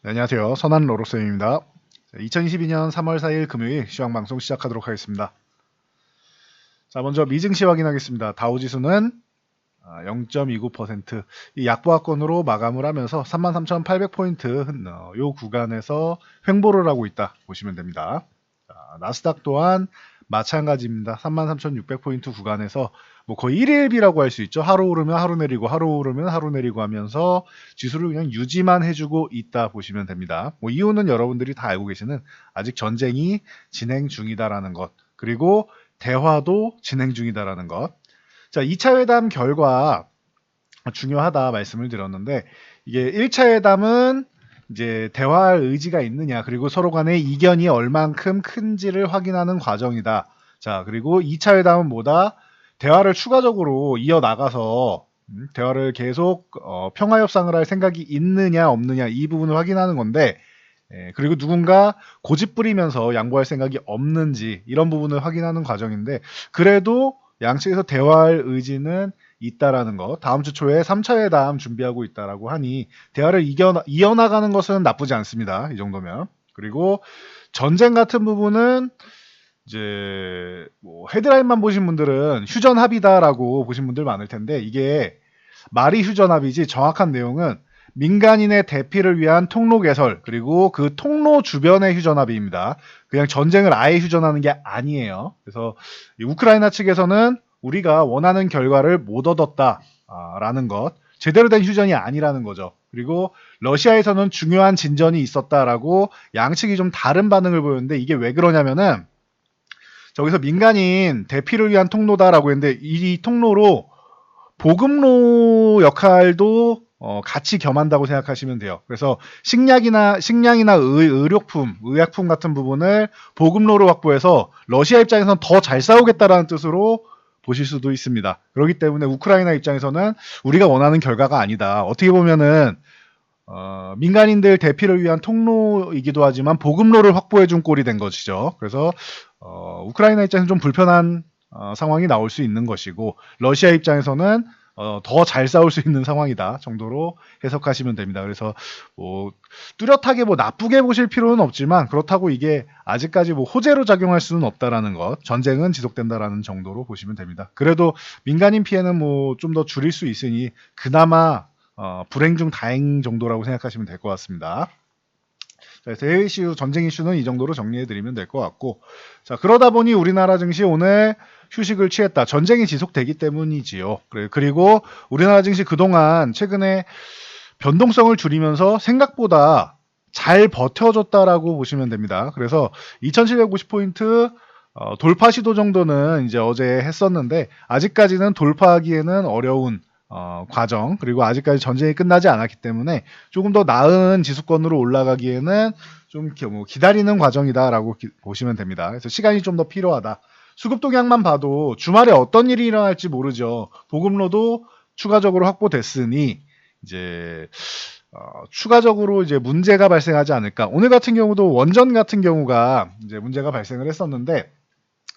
네, 안녕하세요. 선한 로로쌤입니다. 2022년 3월 4일 금요일 시황방송 시작하도록 하겠습니다. 자, 먼저 미증시 확인하겠습니다. 다우지수는 0.29%, 이 약보합권으로 마감을 하면서 33,800포인트 요 구간에서 횡보를 하고 있다 보시면 됩니다. 자, 나스닥 또한 마찬가지입니다. 33,600포인트 구간에서 뭐 거의 1일비라고 할 수 있죠. 하루 오르면 하루 내리고 하루 오르면 하루 내리고 하면서 지수를 그냥 유지만 해주고 있다 보시면 됩니다. 뭐 이유는 여러분들이 다 알고 계시는 아직 전쟁이 진행 중이다라는 것, 그리고 대화도 진행 중이다라는 것. 자, 2차 회담 결과 중요하다 말씀을 드렸는데, 이게 1차 회담은 이제 대화할 의지가 있느냐, 그리고 서로 간의 이견이 얼만큼 큰지를 확인하는 과정이다. 자, 그리고 2차 회담은 뭐다? 대화를 추가적으로 이어나가서 대화를 계속 평화협상을 할 생각이 있느냐 없느냐 이 부분을 확인하는 건데, 그리고 누군가 고집 부리면서 양보할 생각이 없는지 이런 부분을 확인하는 과정인데, 그래도 양측에서 대화할 의지는 있다라는 거. 다음 주 초에 3차 회담 준비하고 있다라고 하니 대화를 이어나가는 것은 나쁘지 않습니다. 이 정도면. 그리고 전쟁 같은 부분은 이제 뭐 헤드라인만 보신 분들은 휴전합이다라고 보신 분들 많을 텐데, 이게 말이 휴전합이지 정확한 내용은 민간인의 대피를 위한 통로 개설, 그리고 그 통로 주변의 휴전합의입니다. 그냥 전쟁을 아예 휴전하는 게 아니에요. 그래서 우크라이나 측에서는 우리가 원하는 결과를 못 얻었다라는 것, 제대로 된 휴전이 아니라는 거죠. 그리고 러시아에서는 중요한 진전이 있었다라고 양측이 좀 다른 반응을 보였는데, 이게 왜 그러냐면은 저기서 민간인 대피를 위한 통로다라고 했는데, 이 통로로 보급로 역할도 같이 겸한다고 생각하시면 돼요. 그래서 식량이나 의료품, 의약품 같은 부분을 보급로로 확보해서 러시아 입장에서는 더 잘 싸우겠다라는 뜻으로 보실 수도 있습니다. 그렇기 때문에 우크라이나 입장에서는 우리가 원하는 결과가 아니다. 어떻게 보면은 민간인들 대피를 위한 통로이기도 하지만 보급로를 확보해 준 꼴이 된 것이죠. 그래서 우크라이나 입장에서는 좀 불편한 상황이 나올 수 있는 것이고, 러시아 입장에서는 더 잘 싸울 수 있는 상황이다 정도로 해석하시면 됩니다. 그래서 뭐 뚜렷하게 뭐 나쁘게 보실 필요는 없지만, 그렇다고 이게 아직까지 뭐 호재로 작용할 수는 없다라는 것, 전쟁은 지속된다라는 정도로 보시면 됩니다. 그래도 민간인 피해는 뭐 좀 더 줄일 수 있으니 그나마 불행 중 다행 정도라고 생각하시면 될 것 같습니다. 자, 대외 이슈, 전쟁 이슈는 이 정도로 정리해드리면 될 것 같고, 자, 그러다 보니 우리나라 증시 오늘 휴식을 취했다. 전쟁이 지속되기 때문이지요. 그리고 우리나라 증시 그동안 최근에 변동성을 줄이면서 생각보다 잘 버텨줬다라고 보시면 됩니다. 그래서 2750포인트 돌파 시도 정도는 이제 어제 했었는데, 아직까지는 돌파하기에는 어려운 과정, 그리고 아직까지 전쟁이 끝나지 않았기 때문에 조금 더 나은 지수권으로 올라가기에는 좀 기다리는 과정이다라고 보시면 됩니다. 그래서 시간이 좀 더 필요하다. 수급 동향만 봐도 주말에 어떤 일이 일어날지 모르죠. 보급로도 추가적으로 확보됐으니 이제 추가적으로 이제 문제가 발생하지 않을까. 오늘 같은 경우도 원전 같은 경우가 이제 문제가 발생을 했었는데,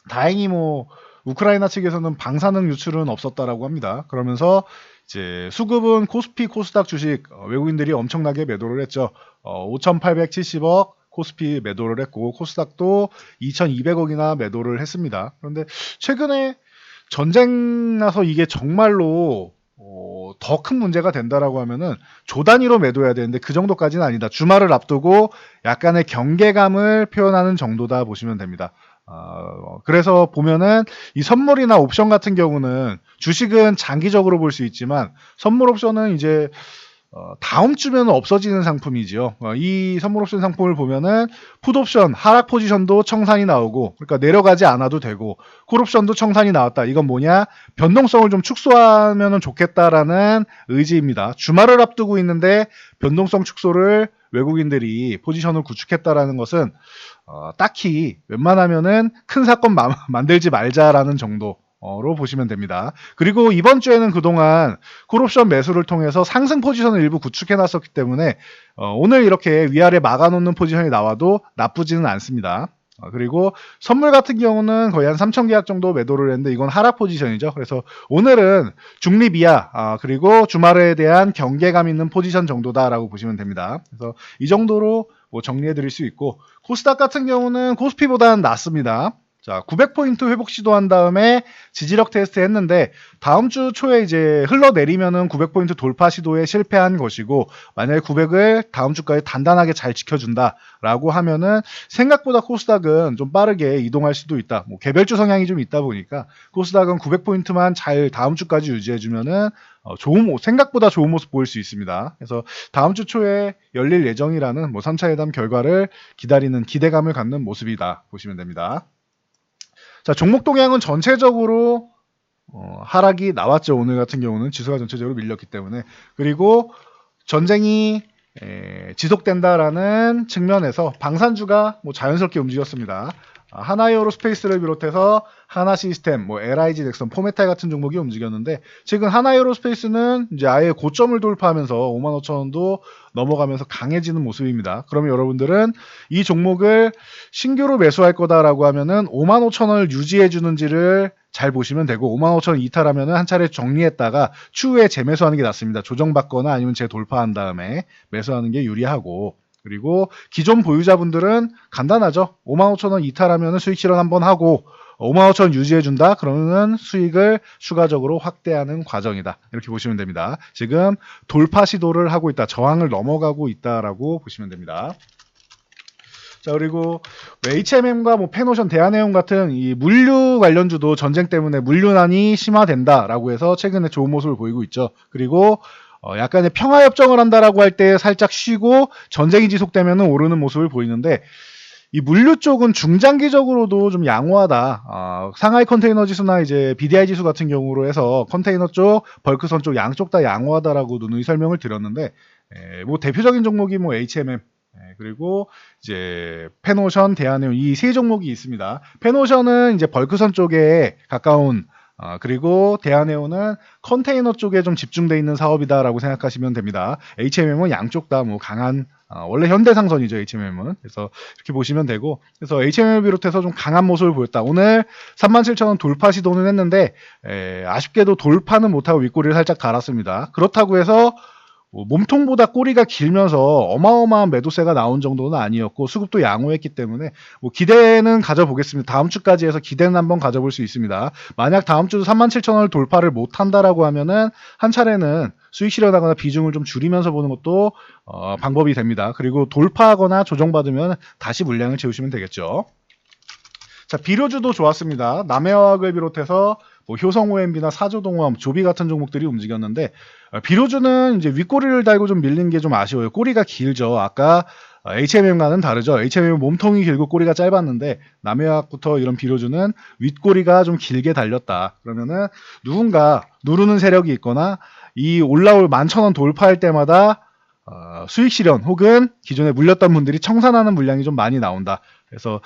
다행히 뭐 우크라이나 측에서는 방사능 유출은 없었다라고 합니다. 그러면서 이제 수급은 코스피, 코스닥 주식 외국인들이 엄청나게 매도를 했죠. 5,870억 코스피 매도를 했고, 코스닥도 2,200억이나 매도를 했습니다. 그런데 최근에 전쟁 나서 이게 정말로 더 큰 문제가 된다라고 하면은 조 단위로 매도해야 되는데 그 정도까지는 아니다. 주말을 앞두고 약간의 경계감을 표현하는 정도다 보시면 됩니다. 그래서 보면은 이 선물이나 옵션 같은 경우는, 주식은 장기적으로 볼 수 있지만 선물 옵션은 이제 다음 주면 없어지는 상품이지요. 이 선물 옵션 상품을 보면은 풋 옵션 하락 포지션도 청산이 나오고, 그러니까 내려가지 않아도 되고, 콜 옵션도 청산이 나왔다. 이건 뭐냐? 변동성을 좀 축소하면 좋겠다라는 의지입니다. 주말을 앞두고 있는데 변동성 축소를 외국인들이 포지션을 구축했다라는 것은 딱히 웬만하면은 큰 사건 만들지 말자라는 정도로 보시면 됩니다. 그리고 이번 주에는 그동안 콜옵션 매수를 통해서 상승 포지션을 일부 구축해놨었기 때문에 오늘 이렇게 위아래 막아놓는 포지션이 나와도 나쁘지는 않습니다. 그리고 선물 같은 경우는 거의 한 3천 계약 정도 매도를 했는데 이건 하락 포지션이죠. 그래서 오늘은 중립 이하 그리고 주말에 대한 경계감 있는 포지션 정도다라고 보시면 됩니다. 그래서 이 정도로 뭐 정리해 드릴 수 있고 코스닥 같은 경우는 코스피보다는 낫습니다. 자, 900포인트 회복 시도한 다음에 지지력 테스트 했는데 다음 주 초에 이제 흘러내리면은 900포인트 돌파 시도에 실패한 것이고 만약에 900을 다음 주까지 단단하게 잘 지켜준다라고 하면은 생각보다 코스닥은 좀 빠르게 이동할 수도 있다. 뭐 개별주 성향이 좀 있다 보니까 코스닥은 900포인트만 잘 다음 주까지 유지해주면은 생각보다 좋은 모습 보일 수 있습니다. 그래서 다음 주 초에 열릴 예정이라는 뭐 3차 회담 결과를 기다리는 기대감을 갖는 모습이다 보시면 됩니다. 자, 종목 동향은 전체적으로 하락이 나왔죠. 오늘 같은 경우는 지수가 전체적으로 밀렸기 때문에. 그리고 전쟁이 지속된다라는 측면에서 방산주가 뭐 자연스럽게 움직였습니다. 하나에어로스페이스를 비롯해서 하나시스템, 뭐 LIG 넥슨, 포메탈 같은 종목이 움직였는데 최근 하나에어로스페이스는 이제 아예 고점을 돌파하면서 55,000원도 넘어가면서 강해지는 모습입니다. 그러면 여러분들은 이 종목을 신규로 매수할 거다라고 하면은 55,000원을 유지해 주는지를 잘 보시면 되고 55,000원 이탈하면은 한 차례 정리했다가 추후에 재매수하는 게 낫습니다. 조정받거나 아니면 재돌파한 다음에 매수하는 게 유리하고 그리고 기존 보유자분들은 간단하죠. 55,000원 이탈하면 수익 실현 한번 하고 55,000원 유지해준다. 그러면 수익을 추가적으로 확대하는 과정이다. 이렇게 보시면 됩니다. 지금 돌파 시도를 하고 있다. 저항을 넘어가고 있다라고 보시면 됩니다. 자, 그리고 HMM과 뭐 페노션, 대한해운 같은 이 물류 관련주도 전쟁 때문에 물류난이 심화된다라고 해서 최근에 좋은 모습을 보이고 있죠. 그리고 약간의 평화협정을 한다라고 할 때 살짝 쉬고 전쟁이 지속되면 오르는 모습을 보이는데 이 물류 쪽은 중장기적으로도 좀 양호하다. 상하이 컨테이너 지수나 이제 BDI 지수 같은 경우로 해서 컨테이너 쪽, 벌크선 쪽 양쪽 다 양호하다라고 누누이 설명을 드렸는데 뭐 대표적인 종목이 뭐 HMM 그리고 이제 페노션, 대한해운 이 세 종목이 있습니다. 페노션은 이제 벌크선 쪽에 가까운 그리고 대한해운은 컨테이너 쪽에 좀 집중돼 있는 사업이다라고 생각하시면 됩니다. HMM은 양쪽 다 뭐 강한 원래 현대상선이죠 HMM은. 그래서 이렇게 보시면 되고 그래서 HMM을 비롯해서 좀 강한 모습을 보였다. 오늘 37,000원 돌파 시도는 했는데 아쉽게도 돌파는 못하고 윗꼬리를 살짝 달았습니다. 그렇다고 해서 몸통보다 꼬리가 길면서 어마어마한 매도세가 나온 정도는 아니었고 수급도 양호했기 때문에 뭐 기대는 가져보겠습니다. 다음 주까지 해서 기대는 한번 가져볼 수 있습니다. 만약 다음 주도 37,000원을 돌파를 못한다라고 하면은 한 차례는 수익 실현하거나 비중을 좀 줄이면서 보는 것도 방법이 됩니다. 그리고 돌파하거나 조정받으면 다시 물량을 채우시면 되겠죠. 자, 비료주도 좋았습니다. 남해화학을 비롯해서 뭐 효성OMB나 사조동화학, 조비 같은 종목들이 움직였는데 비료주는 이제 윗꼬리를 달고 좀 밀린 게 좀 아쉬워요. 꼬리가 길죠. 아까 HMM과는 다르죠. HMM은 몸통이 길고 꼬리가 짧았는데 남해화학부터 이런 비료주는 윗꼬리가 좀 길게 달렸다. 그러면은 누군가 누르는 세력이 있거나 이 올라올 11,000원 돌파할 때마다 수익 실현 혹은 기존에 물렸던 분들이 청산하는 물량이 좀 많이 나온다. 그래서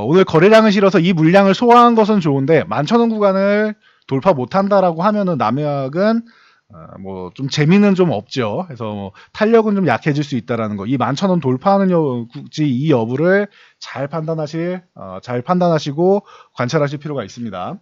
오늘 거래량을 실어서 이 물량을 소화한 것은 좋은데 11,000원 구간을 돌파 못한다라고 하면은 남해학은 뭐 좀 재미는 좀 없죠. 그래서 뭐 탄력은 좀 약해질 수 있다라는 거. 이 11,000원 돌파하는 이 여부를 잘 판단하시고 관찰하실 필요가 있습니다.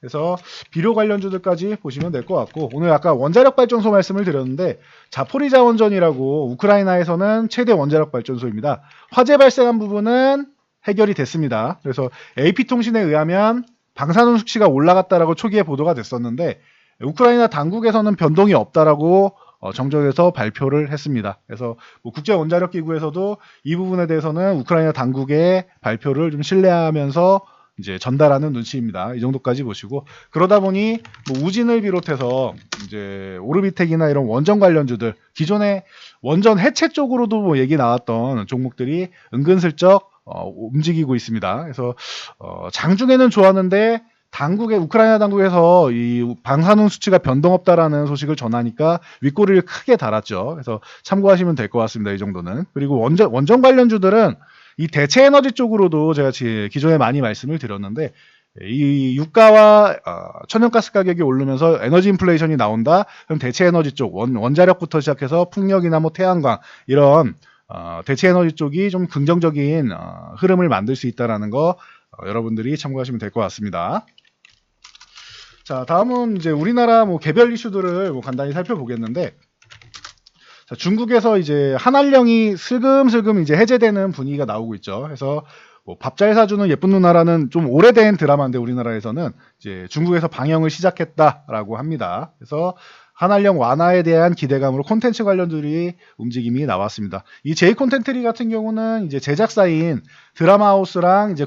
그래서 비료 관련주들까지 보시면 될 것 같고 오늘 아까 원자력 발전소 말씀을 드렸는데 자포리자 원전이라고 우크라이나에서는 최대 원자력 발전소입니다. 화재 발생한 부분은 해결이 됐습니다. 그래서 AP통신에 의하면 방사능 수치가 올라갔다라고 초기에 보도가 됐었는데 우크라이나 당국에서는 변동이 없다라고 정정해서 발표를 했습니다. 그래서 뭐 국제원자력기구에서도 이 부분에 대해서는 우크라이나 당국의 발표를 좀 신뢰하면서 이제 전달하는 눈치입니다. 이 정도까지 보시고 그러다 보니 뭐 우진을 비롯해서 이제 오르비텍이나 이런 원전 관련주들 기존에 원전 해체 쪽으로도 뭐 얘기 나왔던 종목들이 은근슬쩍 움직이고 있습니다. 그래서 장중에는 좋았는데 우크라이나 당국에서 이 방사능 수치가 변동 없다라는 소식을 전하니까 윗꼬리를 크게 달았죠. 그래서 참고하시면 될 것 같습니다. 이 정도는. 그리고 원전 관련주들은 이 대체 에너지 쪽으로도 제가 기존에 많이 말씀을 드렸는데 이 유가와 천연가스 가격이 오르면서 에너지 인플레이션이 나온다. 그럼 대체 에너지 쪽 원자력부터 시작해서 풍력이나 뭐 태양광 이런 대체 에너지 쪽이 좀 긍정적인 흐름을 만들 수 있다라는 거 여러분들이 참고하시면 될 것 같습니다. 자, 다음은 이제 우리나라 뭐 개별 이슈들을 뭐 간단히 살펴보겠는데, 자, 중국에서 이제 한알령이 슬금슬금 이제 해제되는 분위기가 나오고 있죠. 그래서 뭐 밥 잘 사주는 예쁜 누나라는 좀 오래된 드라마인데 우리나라에서는 이제 중국에서 방영을 시작했다라고 합니다. 그래서 한알령 완화에 대한 기대감으로 콘텐츠 관련들이 움직임이 나왔습니다. 이 제이 콘텐트리 같은 경우는 이제 제작사인 드라마하우스랑 이제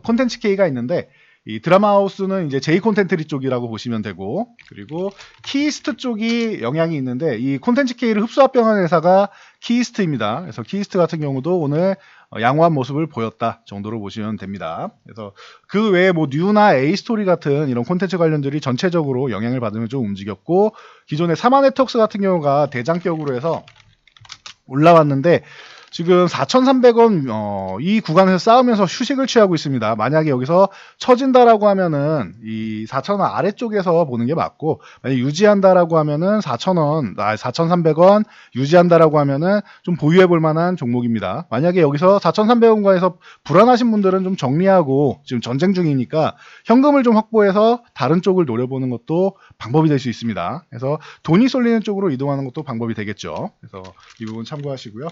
콘텐츠 K가 있는데, 이 드라마하우스는 이제 제이 콘텐트리 쪽이라고 보시면 되고, 그리고 키이스트 쪽이 영향이 있는데, 이 콘텐츠 K를 흡수합병한 회사가 키이스트입니다. 그래서 키이스트 같은 경우도 오늘 양호한 모습을 보였다 정도로 보시면 됩니다. 그래서 그 외에 뭐 뉴나 A스토리 같은 이런 콘텐츠 관련들이 전체적으로 영향을 받으면 좀 움직였고, 기존의 사마 네트워크스 같은 경우가 대장격으로 해서 올라왔는데 지금 4,300원 이 구간에서 싸우면서 휴식을 취하고 있습니다. 만약에 여기서 처진다라고 하면은 이 4,000원 아래쪽에서 보는 게 맞고, 만약 유지한다라고 하면은 4,300원 유지한다라고 하면은 좀 보유해 볼 만한 종목입니다. 만약에 여기서 4,300원가에서 불안하신 분들은 좀 정리하고, 지금 전쟁 중이니까 현금을 좀 확보해서 다른 쪽을 노려보는 것도 방법이 될 수 있습니다. 그래서 돈이 쏠리는 쪽으로 이동하는 것도 방법이 되겠죠. 그래서 이 부분 참고하시고요.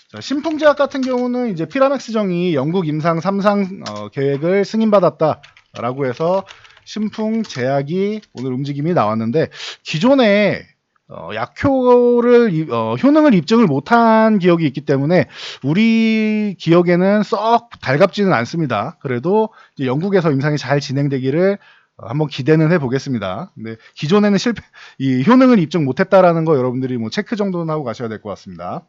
자, 신풍제약 같은 경우는 이제 피라맥스정이 영국 임상 3상 계획을 승인받았다라고 해서 신풍제약이 오늘 움직임이 나왔는데, 기존에 약효를 효능을 입증을 못한 기억이 있기 때문에 우리 기억에는 썩 달갑지는 않습니다. 그래도 이제 영국에서 임상이 잘 진행되기를 한번 기대는 해보겠습니다. 근데 기존에는 이 효능을 입증 못했다라는 거 여러분들이 뭐 체크 정도는 하고 가셔야 될 것 같습니다.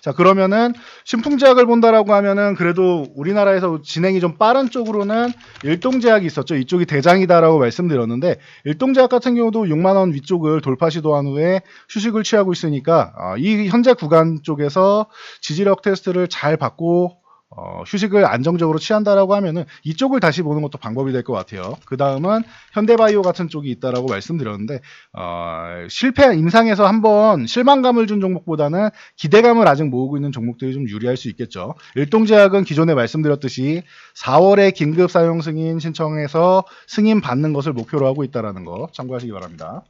자, 그러면은 신풍제약을 본다라고 하면은 그래도 우리나라에서 진행이 좀 빠른 쪽으로는 일동제약이 있었죠. 이쪽이 대장이다라고 말씀드렸는데, 일동제약 같은 경우도 6만 원 위쪽을 돌파 시도한 후에 휴식을 취하고 있으니까 이 현재 구간 쪽에서 지지력 테스트를 잘 받고 휴식을 안정적으로 취한다라고 하면은 이쪽을 다시 보는 것도 방법이 될 것 같아요. 그 다음은 현대바이오 같은 쪽이 있다라고 말씀드렸는데, 임상에서 한번 실망감을 준 종목보다는 기대감을 아직 모으고 있는 종목들이 좀 유리할 수 있겠죠. 일동제약은 기존에 말씀드렸듯이 4월에 긴급 사용 승인 신청해서 승인 받는 것을 목표로 하고 있다라는 거 참고하시기 바랍니다.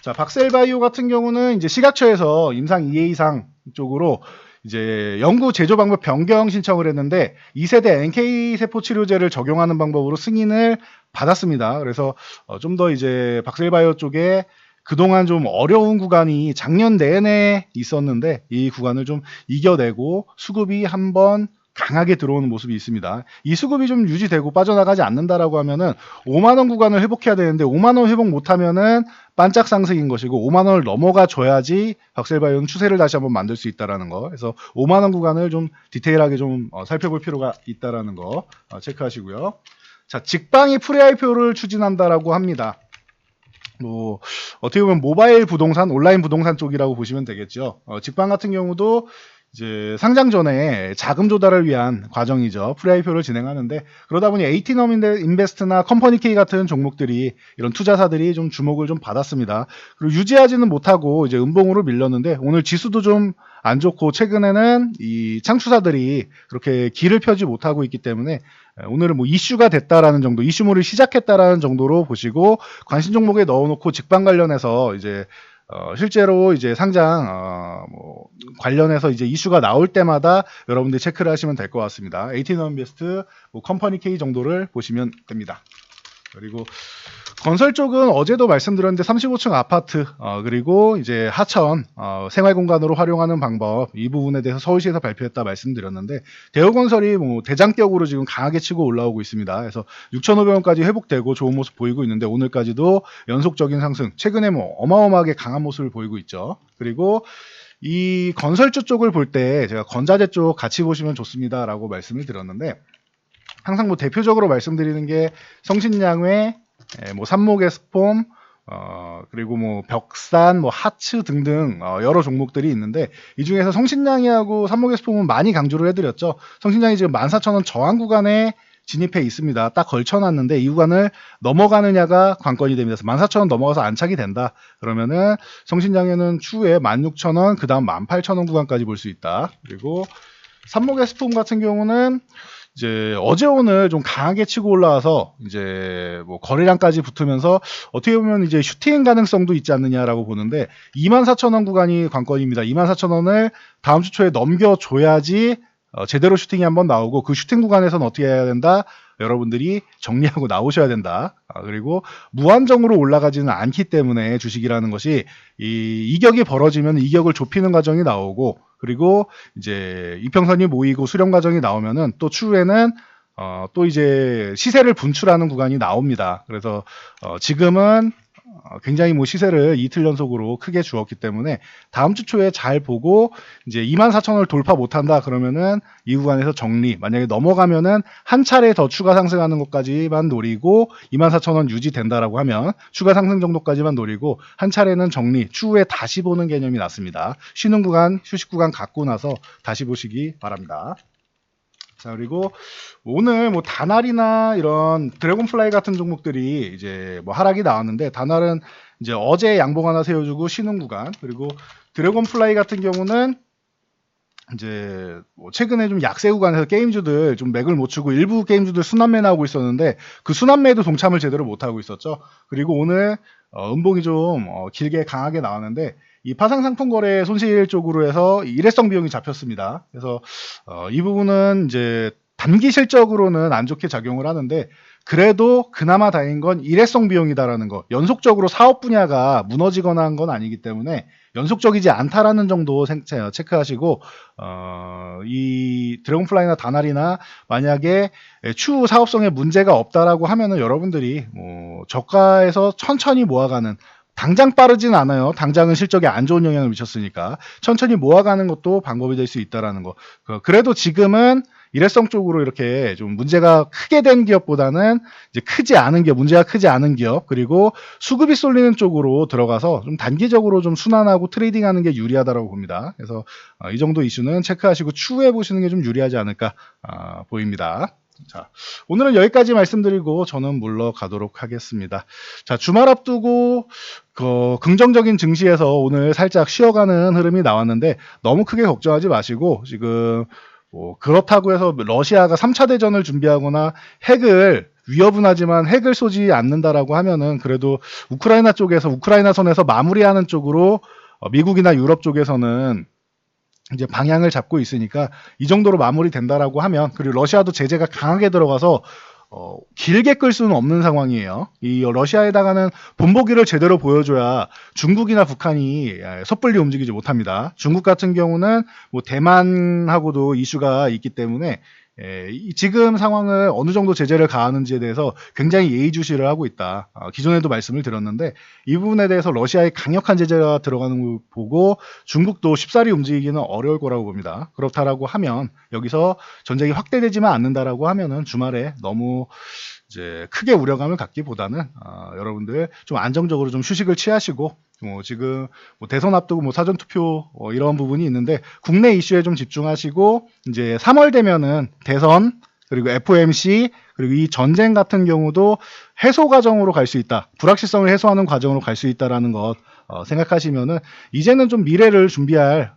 자, 박셀바이오 같은 경우는 이제 식약처에서 임상 2회 이상 쪽으로 이제 연구 제조 방법 변경 신청을 했는데 2세대 NK 세포 치료제를 적용하는 방법으로 승인을 받았습니다. 그래서 좀 더 이제 박셀바이오 쪽에 그동안 좀 어려운 구간이 작년 내내 있었는데 이 구간을 좀 이겨내고 수급이 한번 강하게 들어오는 모습이 있습니다. 이 수급이 좀 유지되고 빠져나가지 않는다라고 하면은 5만 원 구간을 회복해야 되는데 5만 원 회복 못하면은 반짝 상승인 것이고 5만 원을 넘어가 줘야지 박셀바이오는 추세를 다시 한번 만들 수 있다라는 거. 그래서 5만 원 구간을 좀 디테일하게 좀 살펴볼 필요가 있다라는 거 체크하시고요. 자, 직방이 프리-IPO를 추진한다라고 합니다. 뭐 어떻게 보면 모바일 부동산, 온라인 부동산 쪽이라고 보시면 되겠죠. 직방 같은 경우도 이제 상장 전에 자금 조달을 위한 과정이죠. 프리-IPO를 진행하는데, 그러다 보니 에이티넘 인베스트나 컴퍼니 K 같은 종목들이 이런 투자사들이 좀 주목을 좀 받았습니다. 그리고 유지하지는 못하고 이제 음봉으로 밀렸는데 오늘 지수도 좀 안 좋고 최근에는 이 창투사들이 그렇게 길을 펴지 못하고 있기 때문에 오늘은 뭐 이슈가 됐다라는 정도, 이슈물을 시작했다라는 정도로 보시고 관심 종목에 넣어놓고 직방 관련해서 이제 실제로 이제 상장 뭐 관련해서 이제 이슈가 나올 때마다 여러분들이 체크를 하시면 될 것 같습니다. 에이티넘 인베스트, 뭐 컴퍼니 K 정도를 보시면 됩니다. 그리고 건설 쪽은 어제도 말씀드렸는데 35층 아파트 그리고 이제 하천 생활공간으로 활용하는 방법, 이 부분에 대해서 서울시에서 발표했다 말씀드렸는데, 대우건설이 뭐 대장격으로 지금 강하게 치고 올라오고 있습니다. 그래서 6,500원까지 회복되고 좋은 모습 보이고 있는데 오늘까지도 연속적인 상승, 최근에 뭐 어마어마하게 강한 모습을 보이고 있죠. 그리고 이 건설주 쪽을 볼 때 제가 건자재 쪽 같이 보시면 좋습니다라고 말씀을 드렸는데, 항상 뭐 대표적으로 말씀드리는 게 성신양회, 뭐 삼목에스폼, 그리고 뭐 벽산, 뭐 하츠 등등 여러 종목들이 있는데, 이 중에서 성신양이하고 삼목에스폼은 많이 강조를 해드렸죠. 성신양이 지금 14,000원 저항 구간에 진입해 있습니다. 딱 걸쳐놨는데 이 구간을 넘어가느냐가 관건이 됩니다. 14,000원 넘어가서 안착이 된다. 그러면은 성신장에는 추후에 16,000원, 그 다음 18,000원 구간까지 볼 수 있다. 그리고 삽목의 스폼 같은 경우는 이제 어제 오늘 좀 강하게 치고 올라와서 이제 뭐 거래량까지 붙으면서 어떻게 보면 이제 슈팅 가능성도 있지 않느냐라고 보는데 24,000원 구간이 관건입니다. 24,000원을 다음 주 초에 넘겨줘야지 제대로 슈팅이 한번 나오고 그 슈팅 구간에서는 어떻게 해야 된다? 여러분들이 정리하고 나오셔야 된다. 그리고 무한정으로 올라가지는 않기 때문에 주식이라는 것이 이 이격이 벌어지면 이격을 좁히는 과정이 나오고 그리고 이제 이평선이 모이고 수렴 과정이 나오면은 또 추후에는 또 이제 시세를 분출하는 구간이 나옵니다. 그래서 지금은 굉장히 뭐 시세를 이틀 연속으로 크게 주었기 때문에 다음 주 초에 잘 보고 이제 24,000원을 돌파 못한다 그러면은 이 구간에서 정리. 만약에 넘어가면은 한 차례 더 추가 상승하는 것까지만 노리고 24,000원 유지된다라고 하면 추가 상승 정도까지만 노리고 한 차례는 정리. 추후에 다시 보는 개념이 낫습니다. 쉬는 구간, 휴식 구간 갖고 나서 다시 보시기 바랍니다. 자, 그리고 오늘 뭐 다날이나 이런 드래곤플라이 같은 종목들이 이제 뭐 하락이 나왔는데 다날은 이제 어제 양봉 하나 세워주고 쉬는 구간 그리고 드래곤플라이 같은 경우는 이제 뭐 최근에 좀 약세 구간에서 게임주들 좀 맥을 못 추고 일부 게임주들 순환매 나오고 있었는데 그 순환매도 동참을 제대로 못 하고 있었죠. 그리고 오늘 음봉이 좀 길게 강하게 나왔는데 이 파생 상품 거래 손실 쪽으로 해서 일회성 비용이 잡혔습니다. 그래서 이 부분은 이제 단기 실적으로는 안 좋게 작용을 하는데 그래도 그나마 다행인 건 일회성 비용이다라는 거. 연속적으로 사업 분야가 무너지거나 한 건 아니기 때문에 연속적이지 않다라는 정도 체크하시고 이 드래곤플라이나 다날이나 만약에 추후 사업성에 문제가 없다라고 하면은 여러분들이 뭐 저가에서 천천히 모아가는 당장 빠르진 않아요. 당장은 실적에 안 좋은 영향을 미쳤으니까 천천히 모아가는 것도 방법이 될 수 있다라는 거. 그래도 지금은 일회성 쪽으로 이렇게 좀 문제가 크게 된 기업보다는 이제 크지 않은 기업, 문제가 크지 않은 기업, 그리고 수급이 쏠리는 쪽으로 들어가서 좀 단기적으로 좀 순환하고 트레이딩하는 게 유리하다고 봅니다. 그래서 이 정도 이슈는 체크하시고 추후에 보시는 게 좀 유리하지 않을까 보입니다. 자, 오늘은 여기까지 말씀드리고 저는 물러가도록 하겠습니다. 자, 주말 앞두고 긍정적인 증시에서 오늘 살짝 쉬어가는 흐름이 나왔는데 너무 크게 걱정하지 마시고 지금 뭐 그렇다고 해서 러시아가 3차 대전을 준비하거나 핵을 위협은 하지만 핵을 쏘지 않는다라고 하면은 그래도 우크라이나 쪽에서 우크라이나 선에서 마무리하는 쪽으로 미국이나 유럽 쪽에서는 이제 방향을 잡고 있으니까 이 정도로 마무리된다라고 하면 그리고 러시아도 제재가 강하게 들어가서 길게 끌 수는 없는 상황이에요. 이 러시아에다가는 본보기를 제대로 보여줘야 중국이나 북한이 섣불리 움직이지 못합니다. 중국 같은 경우는 뭐 대만하고도 이슈가 있기 때문에 지금 상황을 어느 정도 제재를 가하는지에 대해서 굉장히 예의주시를 하고 있다. 기존에도 말씀을 드렸는데 이 부분에 대해서 러시아의 강력한 제재가 들어가는 걸 보고 중국도 쉽사리 움직이기는 어려울 거라고 봅니다. 그렇다라고 하면 여기서 전쟁이 확대되지만 않는다라고 하면은 주말에 너무 이제 크게 우려감을 갖기보다는 여러분들 좀 안정적으로 좀 휴식을 취하시고 지금 뭐 대선 앞두고 뭐 사전투표 이런 부분이 있는데 국내 이슈에 좀 집중하시고 이제 3월 되면은 대선 그리고 FOMC 그리고 이 전쟁 같은 경우도 해소 과정으로 갈 수 있다. 불확실성을 해소하는 과정으로 갈 수 있다라는 것 생각하시면은 이제는 좀 미래를 준비할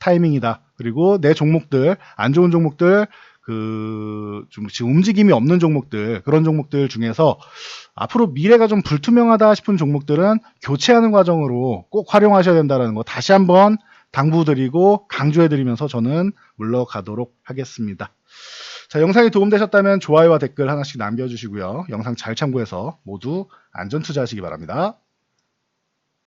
타이밍이다. 그리고 내 종목들 안 좋은 종목들 좀 지금 움직임이 없는 종목들 그런 종목들 중에서 앞으로 미래가 좀 불투명하다 싶은 종목들은 교체하는 과정으로 꼭 활용하셔야 된다는 거 다시 한번 당부드리고 강조해드리면서 저는 물러가도록 하겠습니다. 자, 영상이 도움되셨다면 좋아요와 댓글 하나씩 남겨주시고요. 영상 잘 참고해서 모두 안전투자하시기 바랍니다.